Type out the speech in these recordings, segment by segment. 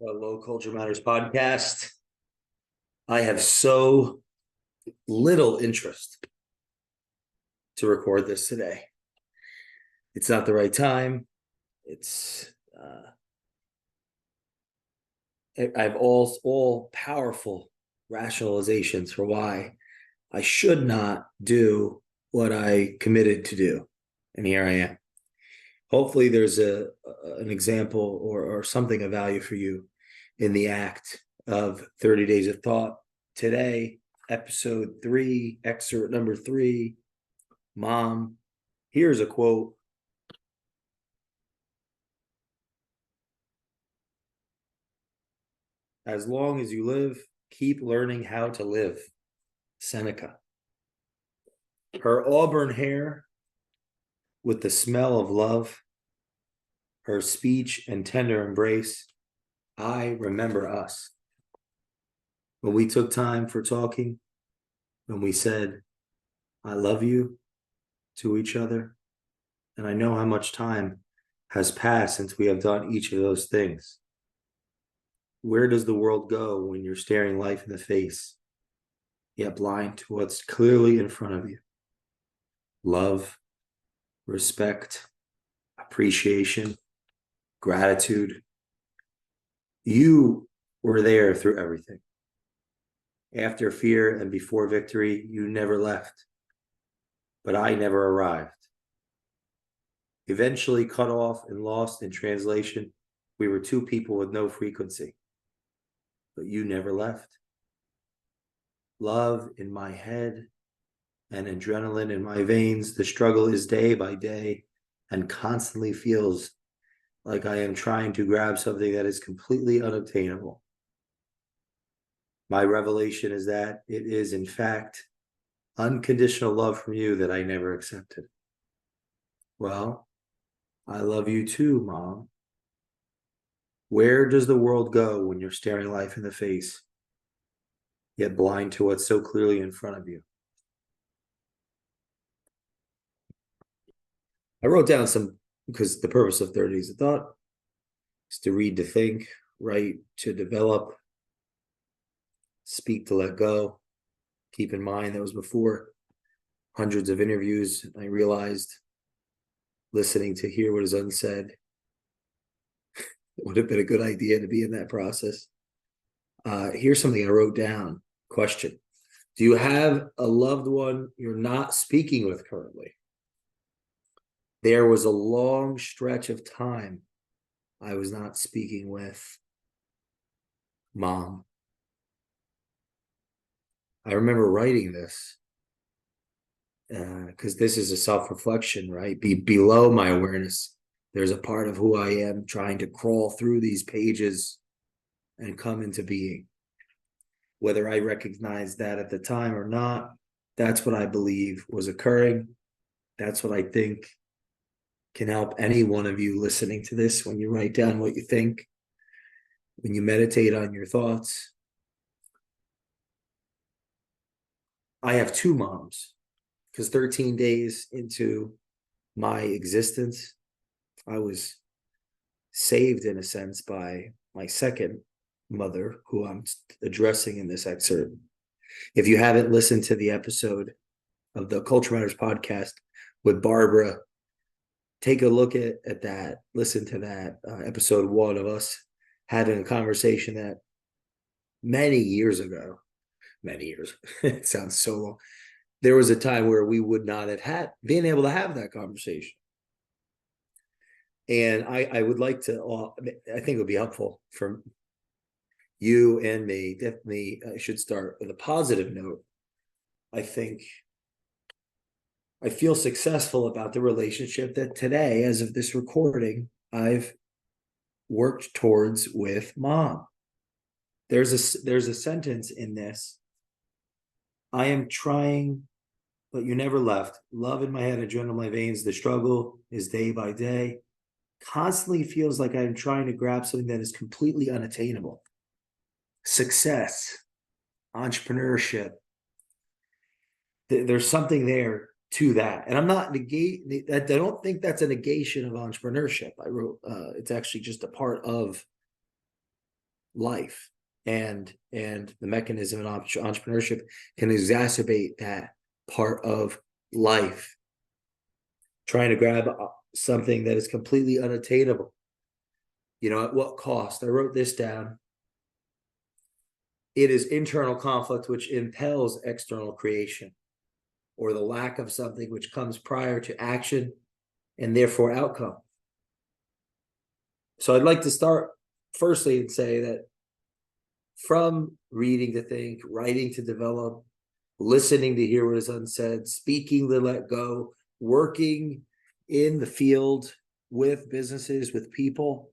Low Culture Matters podcast. I have so little interest to record this today. It's not the right time. It's I have all powerful rationalizations for why I should not do what I committed to do, and here I am. Hopefully, there's an example or something of value for you in the act of 30 Days of Thought. Today, episode 3, excerpt number 3, Mom. Here's a quote. As long as you live, keep learning how to live. Seneca. Her auburn hair with the smell of love, her speech and tender embrace. I remember us. When we took time for talking, when we said, I love you to each other. And I know how much time has passed since we have done each of those things. Where does the world go when you're staring life in the face, yet blind to what's clearly in front of you? Love, respect, appreciation, gratitude. You were there through everything. After fear and before victory, you never left. But I never arrived. Eventually cut off and lost in translation, we were two people with no frequency. But you never left. Love in my head and adrenaline in my veins. The struggle is day by day and constantly feels like I am trying to grab something that is completely unobtainable. My revelation is that it is, in fact, unconditional love from you that I never accepted. Well, I love you too, Mom. Where does the world go when you're staring life in the face, yet blind to what's so clearly in front of you? I wrote down some, because the purpose of 30 Days of Thought is to read to think, write to develop, speak to let go. Keep in mind that was before hundreds of interviews. I realized listening to hear what is unsaid would have been a good idea to be in that process. Here's something I wrote down. Question. Do you have a loved one you're not speaking with currently? There was a long stretch of time I was not speaking with Mom. I remember writing this because this is a self-reflection, right? Below my awareness, there's a part of who I am trying to crawl through these pages and come into being. Whether I recognize that at the time or not, that's what I believe was occurring. That's what I think can help any one of you listening to this when you write down what you think, when you meditate on your thoughts. I have two moms because 13 days into my existence, I was saved in a sense by my second mother, who I'm addressing in this excerpt. If you haven't listened to the episode of the Culture Matters podcast with Barbara, take a look at that. Listen to that episode 1 of us having a conversation that many years ago, it sounds so long. There was a time where we would not have been able to have that conversation. And I would like to, I think it would be helpful for you and me. Definitely, I should start with a positive note. I think I feel successful about the relationship that today, as of this recording, I've worked towards with Mom. There's a sentence in this. I am trying, but you never left. Love in my head, adrenaline in my veins. The struggle is day by day. Constantly feels like I'm trying to grab something that is completely unattainable. Success, entrepreneurship. There's something there to that. And I'm not negating, I don't think that's a negation of entrepreneurship. I wrote, it's actually just a part of life, and the mechanism in entrepreneurship can exacerbate that part of life, trying to grab something that is completely unattainable. At what cost? I wrote this down. It is internal conflict which impels external creation, or the lack of something which comes prior to action and therefore outcome. So I'd like to start firstly and say that from reading to think, writing to develop, listening to hear what is unsaid, speaking to let go, working in the field with businesses, with people,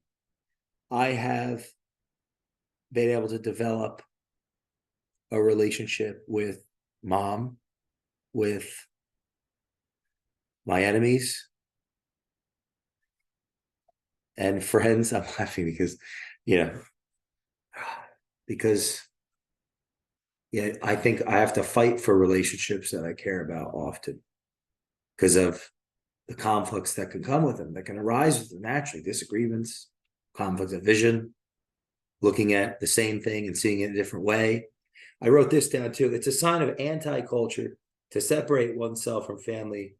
I have been able to develop a relationship with mom, with my enemies and friends. I'm laughing because, I think I have to fight for relationships that I care about often because of the conflicts that can come with them, that can arise with them naturally, disagreements, conflicts of vision, looking at the same thing and seeing it a different way. I wrote this down too. It's a sign of anti-culture to separate oneself from family,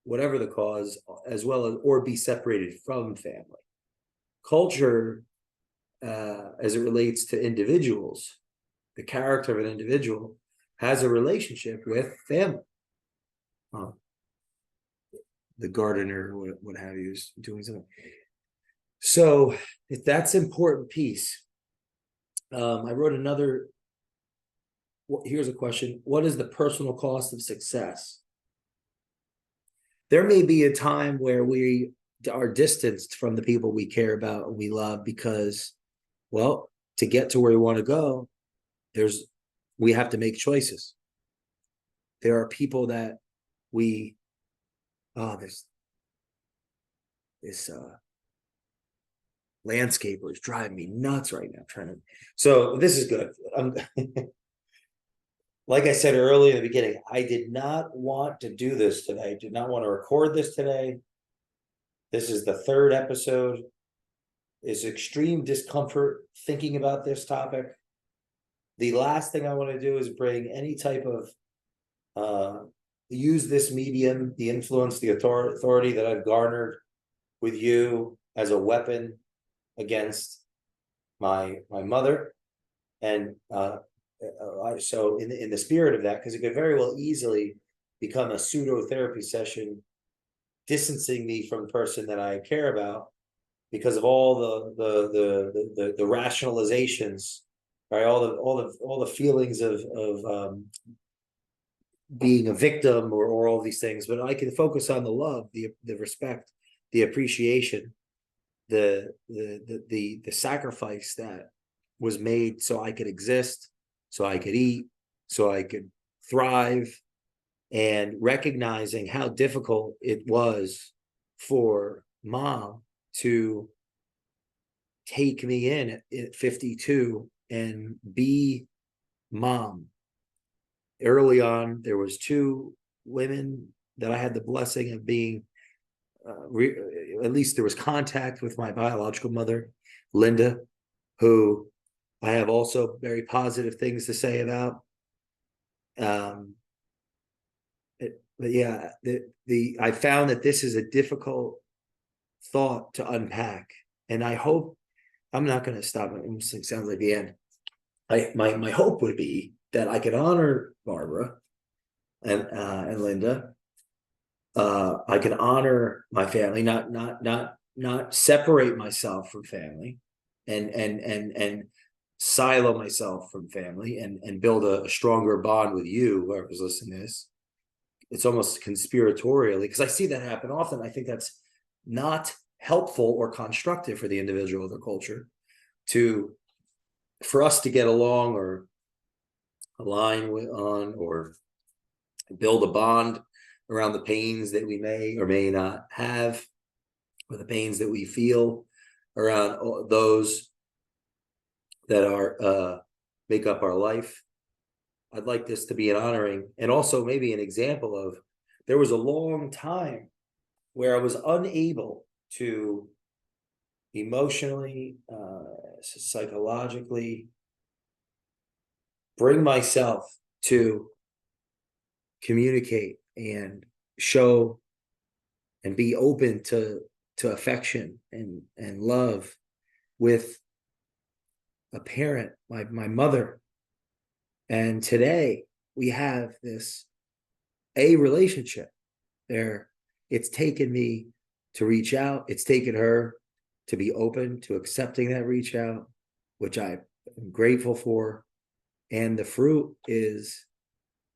whatever the cause, as well as, or be separated from family. Culture, as it relates to individuals, the character of an individual has a relationship with family. The gardener, what have you, is doing something. So that's an important piece. I wrote another. Here's a question. What is the personal cost of success? There may be a time where we are distanced from the people we care about and we love because, well, to get to where we want to go, we have to make choices. There are people that this landscaper is driving me nuts right now. So this is good. Like I said earlier in the beginning, I did not want to do this today. I did not want to record this today. This is the third episode. It's extreme discomfort thinking about this topic. The last thing I want to do is bring any type of use this medium, the influence, the authority that I've garnered with you as a weapon against my mother. And so in the spirit of that, because it could very well easily become a pseudo therapy session, distancing me from the person that I care about because of all the rationalizations, right? All the feelings of being a victim or all these things. But I can focus on the love, the respect, the appreciation, the sacrifice that was made so I could exist, so I could eat, so I could thrive, and recognizing how difficult it was for mom to take me in at 52 and be mom. Early on, there was two women that I had the blessing of being, at least there was contact with my biological mother, Linda, who I have also very positive things to say about. But yeah, I found that this is a difficult thought to unpack, and I hope I'm not going to stop. It sounds like the end. My hope would be that I could honor Barbara and Linda. I can honor my family, not separate myself from family, and silo myself from family, and build a stronger bond with you, whoever's listening to this. It's almost conspiratorially, because I see that happen often. I think that's not helpful or constructive for the individual or the culture for us to get along or align on or build a bond around the pains that we may or may not have, or the pains that we feel around those that are make up our life. I'd like this to be an honoring and also maybe an example of, there was a long time where I was unable to emotionally, psychologically, bring myself to communicate and show and be open to affection and love with a parent, my mother. And today we have this a relationship there. It's taken me to reach out. It's taken her to be open to accepting that reach out, which I am grateful for. And the fruit is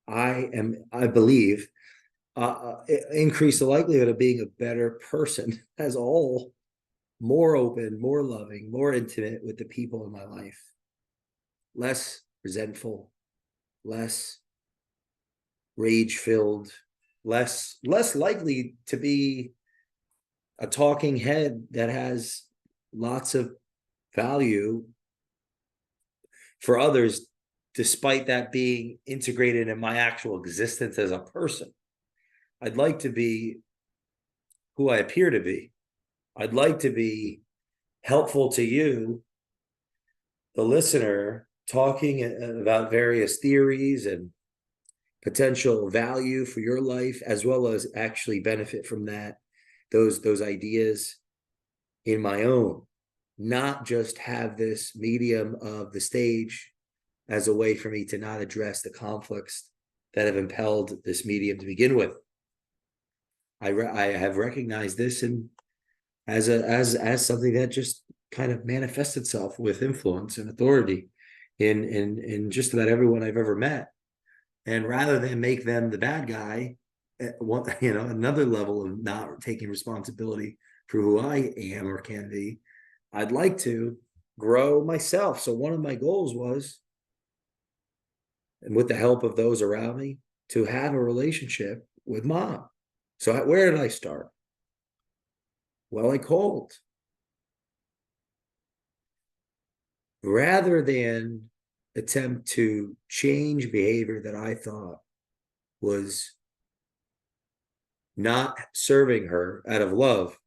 I believe, increase the likelihood of being a better person as a whole, more open, more loving, more intimate with the people in my life, less resentful, less rage filled, less likely to be a talking head that has lots of value for others, despite that being integrated in my actual existence as a person. I'd like to be who I appear to be. I'd like to be helpful to you, the listener, talking about various theories and potential value for your life, as well as actually benefit from those ideas in my own, not just have this medium of the stage as a way for me to not address the conflicts that have impelled this medium to begin with. I have recognized this and as something that just kind of manifests itself with influence and authority in just about everyone I've ever met. And rather than make them the bad guy, another level of not taking responsibility for who I am or can be, I'd like to grow myself. So one of my goals was, and with the help of those around me, to have a relationship with mom. So where did I start? Well, I called. Rather than attempt to change behavior that I thought was not serving her out of love,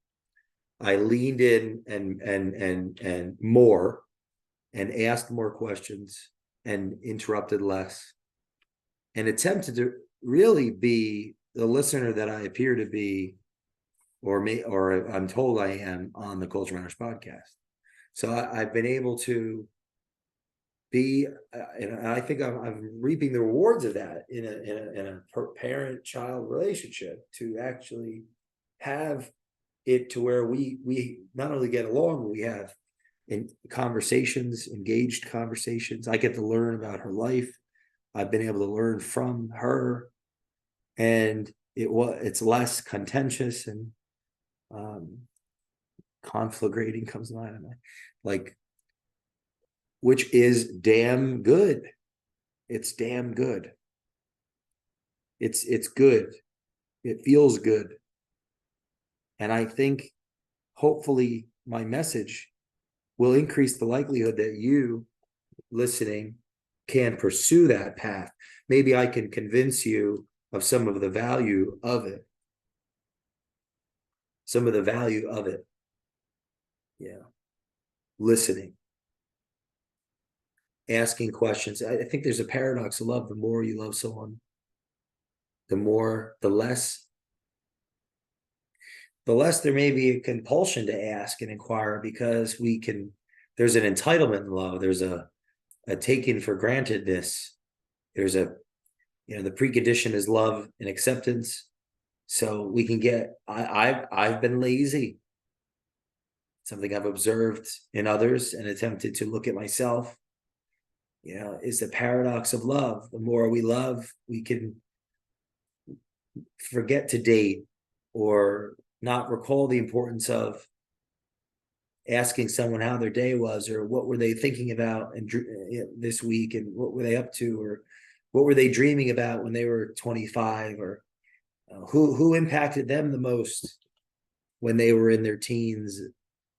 I leaned in and more and asked more questions and interrupted less and attempted to really be the listener that I appear to be, or I'm told I am on the Culture Matters podcast. So I've been able to be, and I think I'm reaping the rewards of that in a parent-child relationship, to actually have it to where we not only get along, we have in conversations, engaged conversations. I get to learn about her life. I've been able to learn from her, and it's less contentious and conflagrating comes to mind. Like, which is damn good. It's damn good. It's good. It feels good. And I think hopefully my message will increase the likelihood that you listening can pursue that path. Maybe I can convince you of some of the value of it. Some of the value of it. Yeah. Listening. Asking questions. I think there's a paradox of love. The more you love someone, the less there may be a compulsion to ask and inquire, because there's an entitlement in love. There's a taken for grantedness. There's the precondition is love and acceptance. So we can get, I've been lazy. Something I've observed in others and attempted to look at myself, is the paradox of love. The more we love, we can forget to date or not recall the importance of asking someone how their day was, or what were they thinking about this week, and what were they up to, or what were they dreaming about when they were 25, or who impacted them the most when they were in their teens.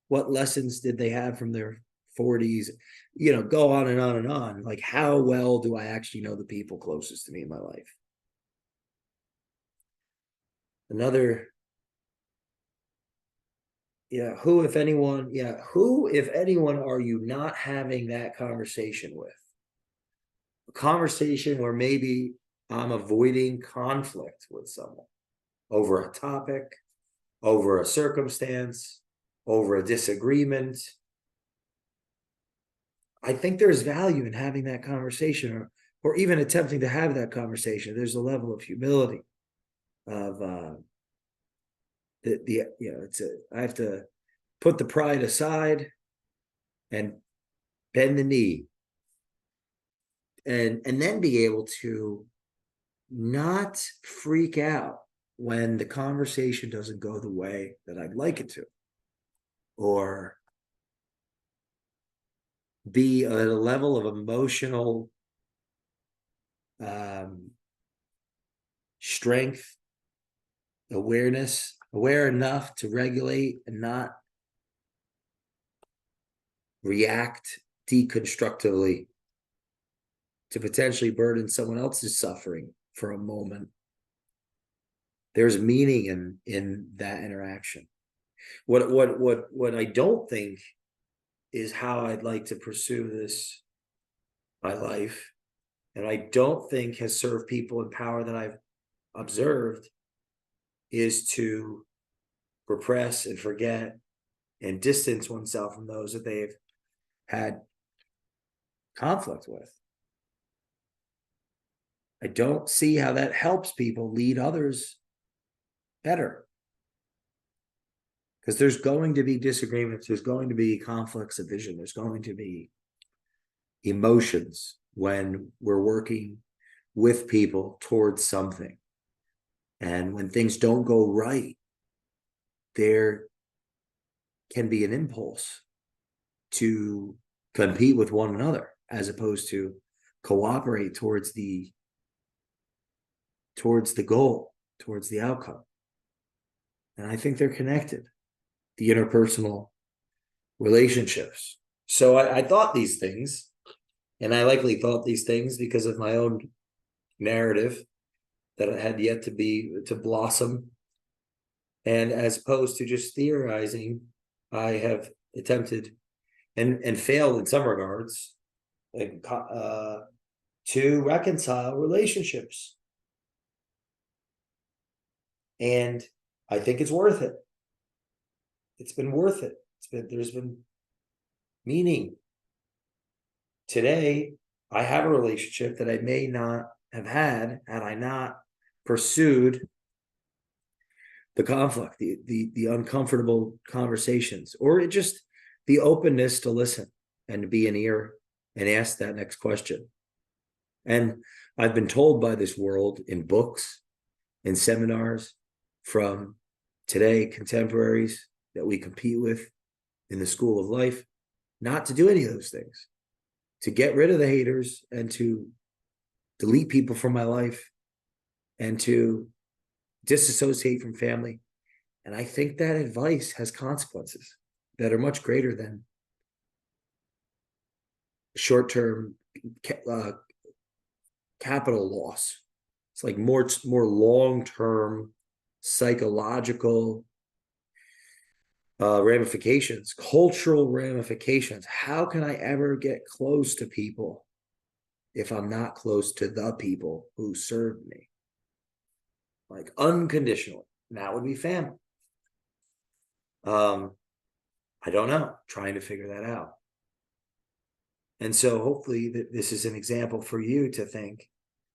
What lessons did they have from their 40s? Go on and on and on. Like, how well do I actually know the people closest to me in my life? Another who, if anyone, are you not having that conversation with? A conversation where maybe I'm avoiding conflict with someone over a topic, over a circumstance, over a disagreement. I think there's value in having that conversation, or even attempting to have that conversation. There's a level of humility of I have to put the pride aside and bend the knee, and then be able to not freak out when the conversation doesn't go the way that I'd like it to, or be at a level of emotional strength, awareness, aware enough to regulate and not react deconstructively to potentially burden someone else's suffering for a moment. There's meaning in that interaction. What I don't think is how I'd like to pursue this, my life, and I don't think has served people in power that I've observed, is to repress and forget and distance oneself from those that they've had conflict with. I don't see how that helps people lead others better. Because there's going to be disagreements, there's going to be conflicts of vision, there's going to be emotions when we're working with people towards something. And when things don't go right, there can be an impulse to compete with one another as opposed to cooperate towards the goal, towards the outcome. And I think they're connected, the interpersonal relationships. So I thought these things, and I likely thought these things because of my own narrative that had yet to blossom. And as opposed to just theorizing, I have attempted and failed in some regards to reconcile relationships. And I think it's worth it. It's been worth it. There's been meaning. Today, I have a relationship that I may not have had I not pursued the conflict, the uncomfortable conversations, or just the openness to listen and to be an ear and ask that next question. And I've been told by this world in books, in seminars, from today contemporaries that we compete with in the school of life, not to do any of those things, to get rid of the haters and to delete people from my life and to disassociate from family. And I think that advice has consequences that are much greater than short-term capital loss. It's like more long-term psychological ramifications, cultural ramifications. How can I ever get close to people if I'm not close to the people who served me? Like unconditionally. And that would be family. I don't know, trying to figure that out. And so hopefully this is an example for you to think,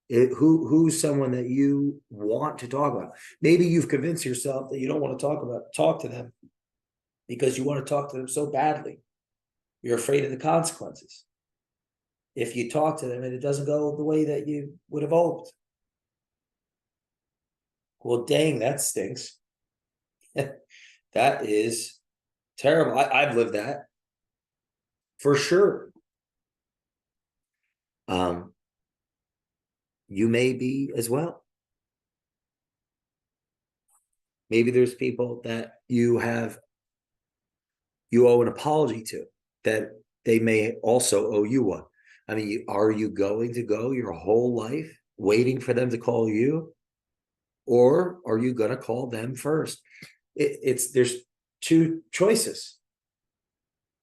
who's someone that you want to talk about? Maybe you've convinced yourself that you don't want to talk to them because you want to talk to them so badly. You're afraid of the consequences if you talk to them and it doesn't go the way that you would have hoped. Well, dang, that stinks. That is terrible. I've lived that for sure. You may be as well. Maybe there's people that you owe an apology to, that they may also owe you one. I mean, are you going to go your whole life waiting for them to call you? Or are you going to call them first? There's two choices.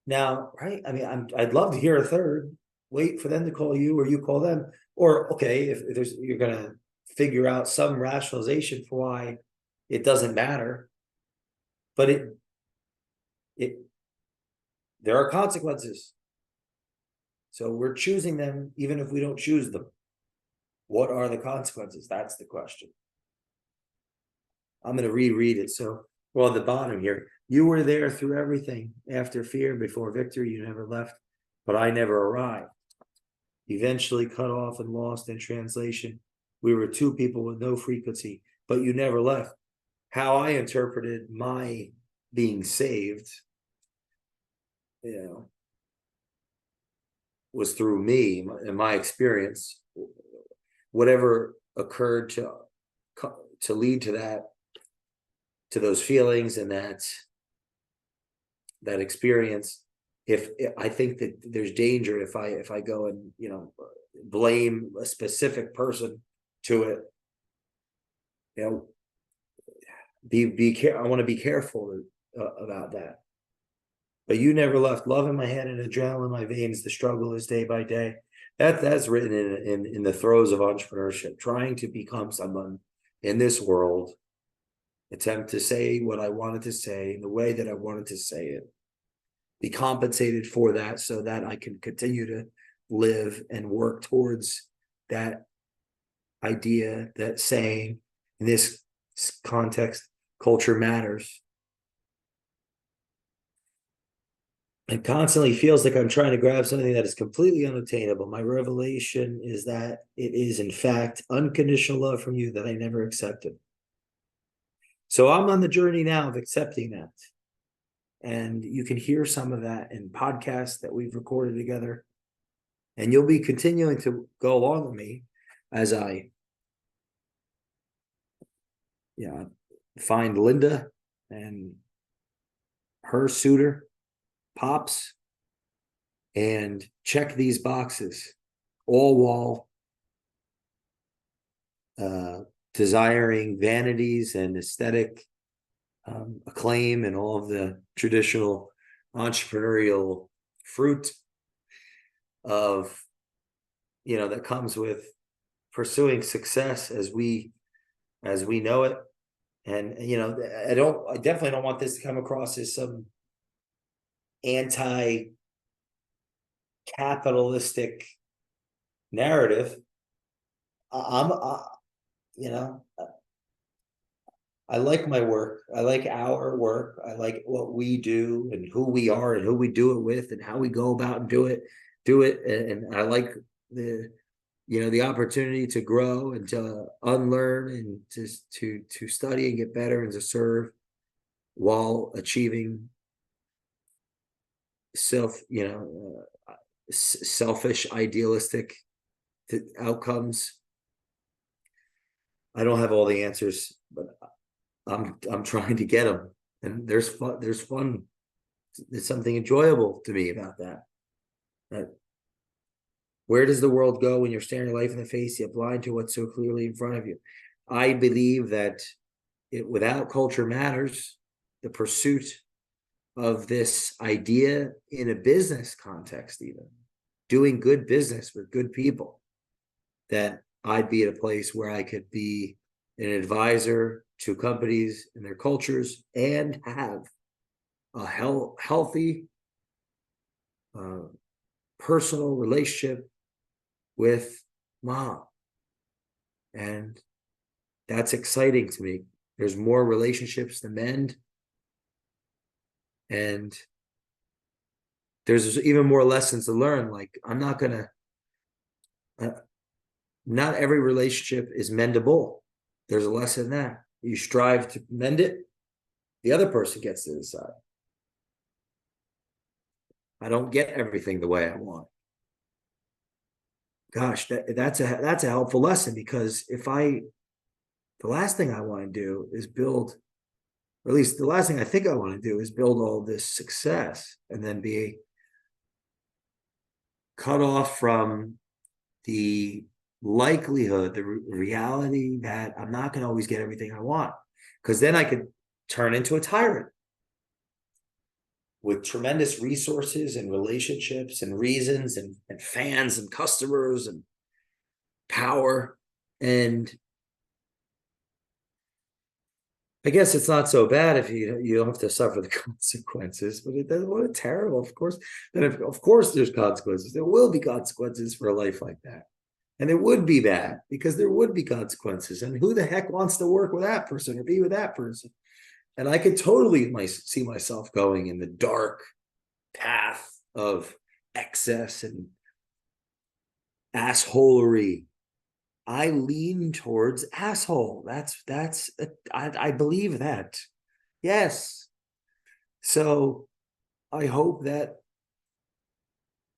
Now, right? I mean, I'd love to hear a third. Wait for them to call you, or you call them. Or okay, if there's you're gonna figure out some rationalization for why it doesn't matter, but it there are consequences. So we're choosing them even if we don't choose them. What are the consequences? That's the question. I'm going to reread it. So, well, at the bottom here, you were there through everything. After fear, before victory, you never left, but I never arrived. Eventually cut off and lost in translation. We were two people with no frequency, but you never left. How I interpreted my being saved, was through me and my experience. Whatever occurred to lead to that, to those feelings and that experience. If I think that there's danger if I go and blame a specific person to it, I want to be careful about that. But you never left. Love in my head and adrenaline in my veins. The struggle is day by day. That's written in the throes of entrepreneurship. Trying to become someone in this world. Attempt to say what I wanted to say in the way that I wanted to say it. Be compensated for that so that I can continue to live and work towards that idea, that saying. In this context, culture matters. It constantly feels like I'm trying to grab something that is completely unattainable. My revelation is that it is, in fact, unconditional love from you that I never accepted. So I'm on the journey now of accepting that. And you can hear some of that in podcasts that we've recorded together. And you'll be continuing to go along with me as I find Linda and her suitor, Pops, and check these boxes, all while desiring vanities and aesthetic acclaim and all of the traditional entrepreneurial fruit of that comes with pursuing success as we know it. And I definitely don't want this to come across as some anti-capitalistic narrative. I like my work. I like our work. I like what we do and who we are and who we do it with and how we go about and do it. And I like the opportunity to grow and to unlearn and to study and get better and to serve while achieving selfish, idealistic outcomes. I don't have all the answers, but I'm trying to get them, and there's fun. There's something enjoyable to me about that. Where does the world go when you're staring life in the face, yet blind to what's so clearly in front of you? I believe that without culture matters, the pursuit of this idea in a business context, even doing good business with good people, that I'd be at a place where I could be an advisor to companies and their cultures and have a healthy personal relationship with mom. And that's exciting to me. There's more relationships to mend. And there's even more lessons to learn. Like, I'm not going to, not every relationship is mendable. There's a lesson in that. You strive to mend it. The other person gets to decide. I don't get everything the way I want. Gosh, that's a helpful lesson, because the last thing I want to do is build, or at least the last thing I think I want to do is build all this success and then be cut off from the likelihood, the reality that I'm not going to always get everything I want, because then I could turn into a tyrant. with tremendous resources and relationships and reasons and fans and customers and power. And I guess it's not so bad if you don't have to suffer the consequences, but it doesn't. What a terrible, of course. And of course, there's consequences. There will be consequences for a life like that, and it would be bad because there would be consequences. And who the heck wants to work with that person or be with that person? And I could totally see myself going in the dark path of excess and assholery. I lean towards asshole. I believe that. Yes. So I hope that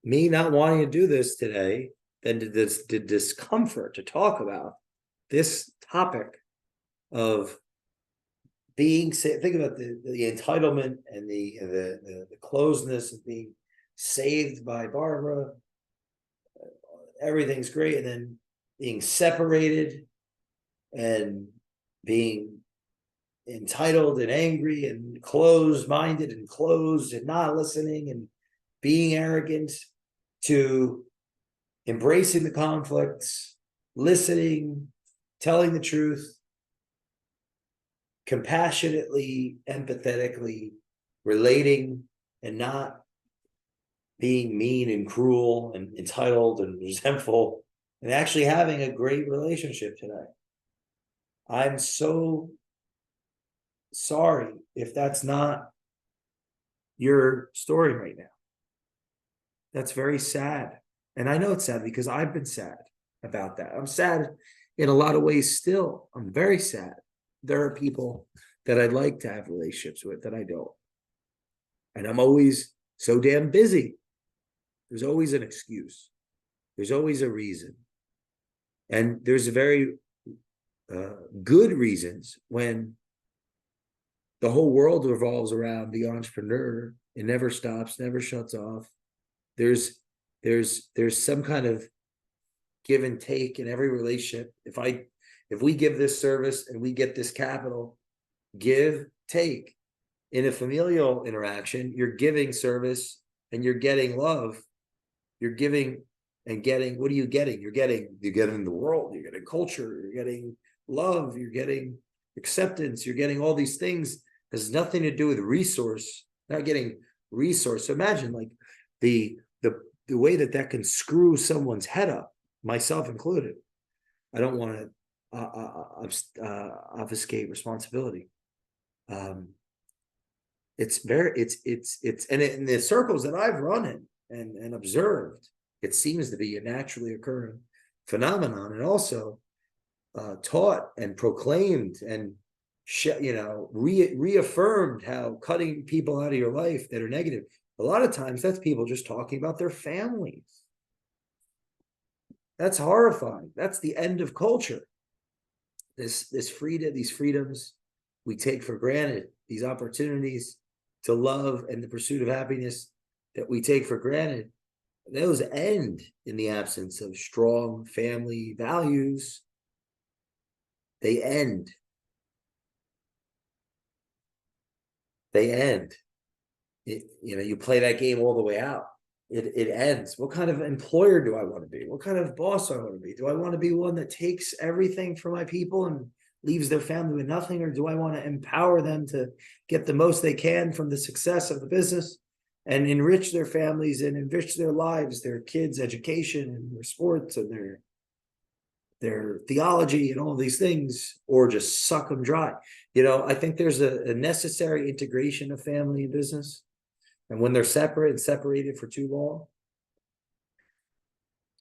me not wanting to do this today, then the discomfort to talk about this topic of being, think about the entitlement and the closeness of being saved by Barbara. Everything's great, and then being separated and being entitled and angry and closed-minded and closed and not listening and being arrogant, to embracing the conflicts, listening, telling the truth, compassionately, empathetically relating, and not being mean and cruel and entitled and resentful, and actually having a great relationship today. I'm so sorry if that's not your story right now. That's very sad. And I know it's sad because I've been sad about that. I'm sad in a lot of ways still. I'm very sad. There are people that I'd like to have relationships with that I don't. And I'm always so damn busy. There's always an excuse. There's always a reason. And there's very good reasons when the whole world revolves around the entrepreneur. It never stops, never shuts off. There's some kind of give and take in every relationship. If we give this service and we get this capital, give, take. In a familial interaction, you're giving service and you're getting love. You're giving and getting. What are you getting? You're getting the world. You're getting culture. You're getting love. You're getting acceptance. You're getting all these things. It has nothing to do with resource. Not getting resource. So imagine like the way that can screw someone's head up, myself included. I don't want to obfuscate responsibility. It's and in the circles that I've run in and observed, it seems to be a naturally occurring phenomenon, and also taught and proclaimed and reaffirmed how cutting people out of your life that are negative, a lot of times that's people just talking about their families. That's horrifying. That's the end of culture. This freedom, these freedoms we take for granted, these opportunities to love and the pursuit of happiness that we take for granted, those end in the absence of strong family values. They end. You play that game all the way out. It ends. What kind of employer do I want to be? What kind of boss do I want to be? Do I want to be one that takes everything from my people and leaves their family with nothing? Or do I want to empower them to get the most they can from the success of the business and enrich their families and enrich their lives, their kids' education and their sports and their theology and all of these things, or just suck them dry? I think there's a necessary integration of family and business. And when they're separate and separated for too long,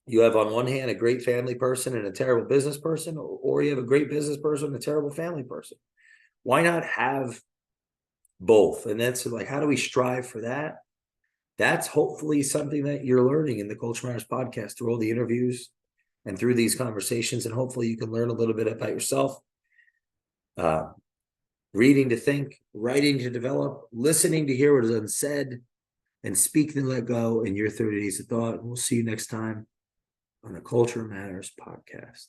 you have on one hand a great family person and a terrible business person, or you have a great business person and a terrible family person. Why not have both? And that's like, how do we strive for that? That's hopefully something that you're learning in the Culture Matters podcast through all the interviews and through these conversations. And hopefully you can learn a little bit about yourself. Reading to think, writing to develop, listening to hear what is unsaid, and speaking to let go in your 30 days of thought. And we'll see you next time on the Culture Matters podcast.